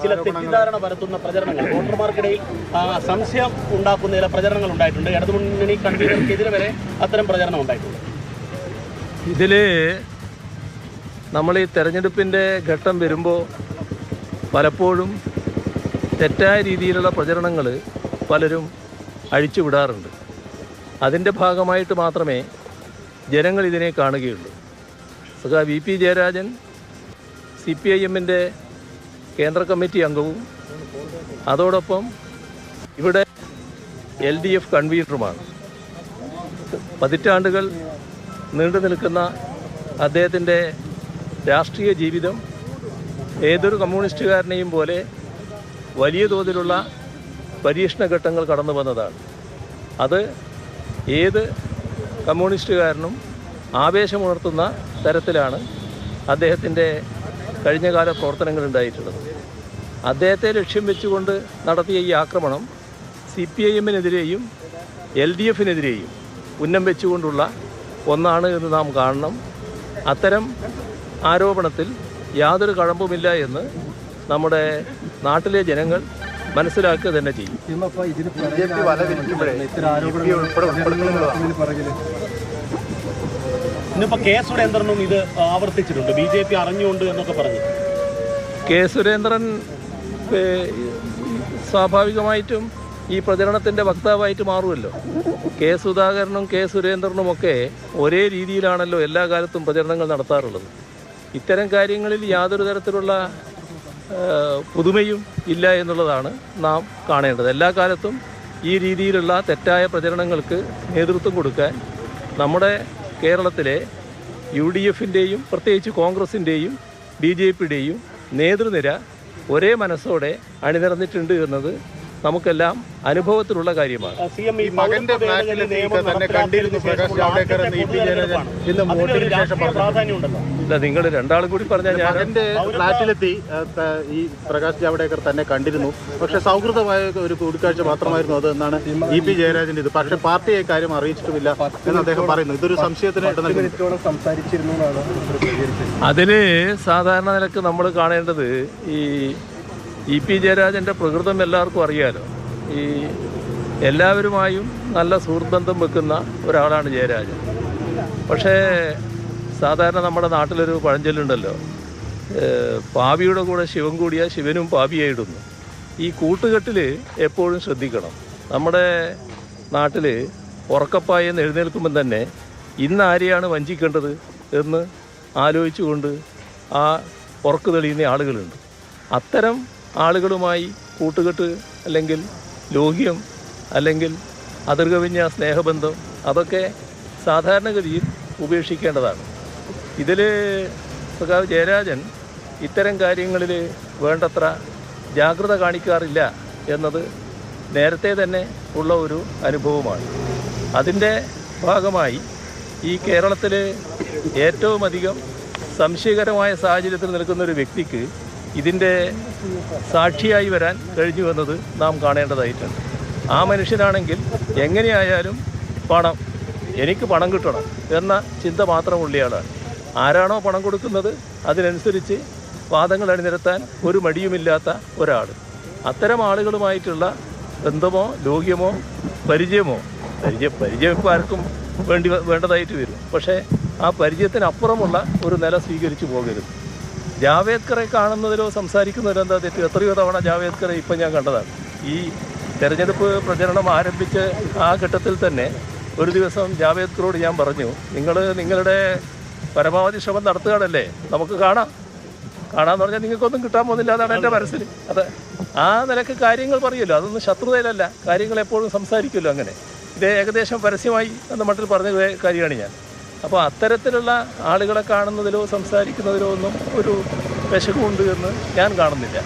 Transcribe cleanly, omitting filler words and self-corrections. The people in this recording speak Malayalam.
ചില തെറ്റിദ്ധാരണ പരത്തുന്ന പ്രചരണങ്ങൾ വോട്ടർമാർക്കിടയിൽ സംശയം ഉണ്ടാക്കുന്ന ചില പ്രചരണങ്ങൾ ഉണ്ടായിട്ടുണ്ട്. ഇടതുമുന്നണി കൺവീനർക്കെതിരെ വരെ അത്തരം പ്രചരണം ഉണ്ടായിട്ടുണ്ട്. ഇതിൽ നമ്മൾ ഈ തെരഞ്ഞെടുപ്പിൻ്റെ ഘട്ടം വരുമ്പോൾ പലപ്പോഴും തെറ്റായ രീതിയിലുള്ള പ്രചരണങ്ങൾ പലരും അഴിച്ചുവിടാറുണ്ട്. അതിൻ്റെ ഭാഗമായിട്ട് മാത്രമേ ജനങ്ങൾ ഇതിനെ കാണുകയുള്ളൂ. VP ജയരാജൻ CPIMൻ്റെ കേന്ദ്ര കമ്മിറ്റി അംഗവും അതോടൊപ്പം ഇവിടെ LDF കൺവീനറുമാണ്. പതിറ്റാണ്ടുകൾ നീണ്ടു നിൽക്കുന്ന അദ്ദേഹത്തിൻ്റെ രാഷ്ട്രീയ ജീവിതം ഏതൊരു കമ്മ്യൂണിസ്റ്റുകാരനെയും പോലെ വലിയ തോതിലുള്ള പരീക്ഷണ ഘട്ടങ്ങൾ കടന്നു വന്നതാണ്. അത് ഏത് കമ്മ്യൂണിസ്റ്റുകാരനും ആവേശമുണർത്തുന്ന തരത്തിലാണ് അദ്ദേഹത്തിൻ്റെ കഴിഞ്ഞകാല പ്രവർത്തനങ്ങൾ ഉണ്ടായിട്ടുള്ളത്. അദ്ദേഹത്തെ ലക്ഷ്യം വെച്ചുകൊണ്ട് നടത്തിയ ഈ ആക്രമണം CPIMനെതിരെയും LDFനെതിരെയും ഉന്നം വെച്ചുകൊണ്ടുള്ള ഒന്നാണ് എന്ന് നാം കാണണം. അത്തരം ആരോപണത്തിൽ യാതൊരു കഴമ്പുമില്ല എന്ന് നമ്മുടെ നാട്ടിലെ ജനങ്ങൾ മനസ്സിലാക്കുക തന്നെ ചെയ്യും. ഇന്നിപ്പോൾ കെ സുരേന്ദ്രനും ഇത് ആവർത്തിച്ചിട്ടുണ്ട്, BJP അറിഞ്ഞുകൊണ്ട് എന്നൊക്കെ പറഞ്ഞു. കെ സുരേന്ദ്രൻ സ്വാഭാവികമായിട്ടും ഈ പ്രചരണത്തിൻ്റെ വക്താവായിട്ട് മാറുമല്ലോ. കെ സുധാകരനും കെ സുരേന്ദ്രനുമൊക്കെ ഒരേ രീതിയിലാണല്ലോ എല്ലാ കാലത്തും പ്രചരണങ്ങൾ നടത്താറുള്ളത്. ഇത്തരം കാര്യങ്ങളിൽ യാതൊരു തരത്തിലുള്ള പുതുമയും ഇല്ല എന്നുള്ളതാണ് നാം കാണേണ്ടത്. എല്ലാ കാലത്തും ഈ രീതിയിലുള്ള തെറ്റായ പ്രചരണങ്ങൾക്ക് നേതൃത്വം കൊടുക്കാൻ നമ്മുടെ കേരളത്തിലെ UDFൻ്റെയും പ്രത്യേകിച്ച് കോൺഗ്രസിൻ്റെയും BJPയുടെയും നേതൃനിര ഒരേ മനസ്സോടെ അണിനിരന്നിട്ടുണ്ട് എന്നത് നമുക്കെല്ലാം അനുഭവത്തിലുള്ള കാര്യമാണ്. നിങ്ങൾ രണ്ടാളും കൂടി പറഞ്ഞാൽ മകന്റെ ഫ്ലാറ്റിലെത്തി ഈ പ്രകാശ് ജാവ്ദേക്കർ തന്നെ കണ്ടിരുന്നു. പക്ഷെ സൗഹൃദമായ ഒരു കൂടിക്കാഴ്ച മാത്രമായിരുന്നു അത് എന്നാണ് EP ജയരാജന്റെ ഇത്. പക്ഷെ പാർട്ടിയെ കാര്യം അറിയിച്ചിട്ടുമില്ല എന്ന് അദ്ദേഹം പറയുന്നു. ഇതൊരു സംശയത്തിന് സംസാരിച്ചിരുന്നു. അതില് സാധാരണ നിലക്ക് നമ്മൾ കാണേണ്ടത് ഈ EP ജയരാജൻ്റെ പ്രകൃതം എല്ലാവർക്കും അറിയാലോ. ഈ എല്ലാവരുമായും നല്ല സുഹൃത്ബന്ധം വെക്കുന്ന ഒരാളാണ് ജയരാജൻ. പക്ഷേ സാധാരണ നമ്മുടെ നാട്ടിലൊരു പഴഞ്ചൊല്ലുണ്ടല്ലോ, പാപിയുടെ കൂടെ ശിവൻ കൂടിയാൽ ശിവനും പാപിയായിടുന്നു. ഈ കൂട്ടുകെട്ടിൽ എപ്പോഴും ശ്രദ്ധിക്കണം. നമ്മുടെ നാട്ടിൽ ഉറക്കപ്പായെന്ന് എഴുന്നേൽക്കുമ്പം തന്നെ ഇന്ന് ആരെയാണ് വഞ്ചിക്കേണ്ടത് എന്ന് ആലോചിച്ചുകൊണ്ട് ആ ഉറക്ക് തെളിയുന്ന ആളുകളുണ്ട്. അത്തരം ആളുകളുമായി കൂട്ടുകെട്ട് അല്ലെങ്കിൽ ലോഹ്യം അല്ലെങ്കിൽ അതിർകവിഞ്ഞ സ്നേഹബന്ധം അതൊക്കെ സാധാരണഗതിയിൽ ഉപേക്ഷിക്കേണ്ടതാണ്. ഇതിൽ സഖാവ് ജയരാജൻ ഇത്തരം കാര്യങ്ങളിൽ വേണ്ടത്ര ജാഗ്രത കാണിക്കാറില്ല എന്നത് നേരത്തെ തന്നെ ഉള്ള ഒരു അനുഭവമാണ്. അതിൻ്റെ ഭാഗമായി ഈ കേരളത്തിൽ ഏറ്റവും അധികം സംശയകരമായ സാഹചര്യത്തിൽ നിൽക്കുന്ന ഒരു വ്യക്തിക്ക് ഇതിൻ്റെ സാക്ഷിയായി വരാൻ കഴിഞ്ഞു എന്നത് നാം കാണേണ്ടതായിട്ടുണ്ട്. ആ മനുഷ്യനാണെങ്കിൽ എങ്ങനെയായാലും എനിക്ക് പണം കിട്ടണം എന്ന ചിന്ത മാത്രമുള്ളയാളാണ്. ആരാണോ പണം കൊടുക്കുന്നത് അതിനനുസരിച്ച് വാദങ്ങൾ അണിനിരത്താൻ ഒരു മടിയുമില്ലാത്ത ഒരാൾ. അത്തരം ആളുകളുമായിട്ടുള്ള ബന്ധമോ ലോഹ്യമോ പരിചയം ഇപ്പോൾ ആർക്കും വേണ്ടതായിട്ട് വരും. പക്ഷേ ആ പരിചയത്തിനപ്പുറമുള്ള ഒരു നില സ്വീകരിച്ചു പോകരുത്. ജാവേദ്കറെ കാണുന്നതിലോ സംസാരിക്കുന്നതിലോ എന്താ തെറ്റ്? എത്രയോ തവണ ജാവേദ്കറെ ഇപ്പം ഞാൻ കണ്ടതാണ്. ഈ തെരഞ്ഞെടുപ്പ് പ്രചരണം ആരംഭിച്ച ആ ഘട്ടത്തിൽ തന്നെ ഒരു ദിവസം ജാവേദ്കറോട് ഞാൻ പറഞ്ഞു, നിങ്ങളുടെ പരമാവധി ശ്രമം നടത്തുകയാണല്ലേ, നമുക്ക് കാണാമെന്ന് പറഞ്ഞാൽ നിങ്ങൾക്കൊന്നും കിട്ടാൻ പോകുന്നില്ല. അതാണ് എൻ്റെ മനസ്സിൽ. അതെ, ആ നിലക്ക് കാര്യങ്ങൾ പറയുമല്ലോ, അതൊന്നും ശത്രുതയിലല്ല, കാര്യങ്ങൾ എപ്പോഴും സംസാരിക്കുമല്ലോ. അങ്ങനെ ഇത് ഏകദേശം പരസ്യമായി എന്ന മട്ടിൽ പറഞ്ഞ കാര്യമാണ് ഞാൻ. അപ്പോൾ അത്തരത്തിലുള്ള ആളുകളെ കാണുന്നതിലോ സംസാരിക്കുന്നതിലോ ഒന്നും ഒരു വിശകുണ്ട് എന്ന് ഞാൻ കാണുന്നില്ല.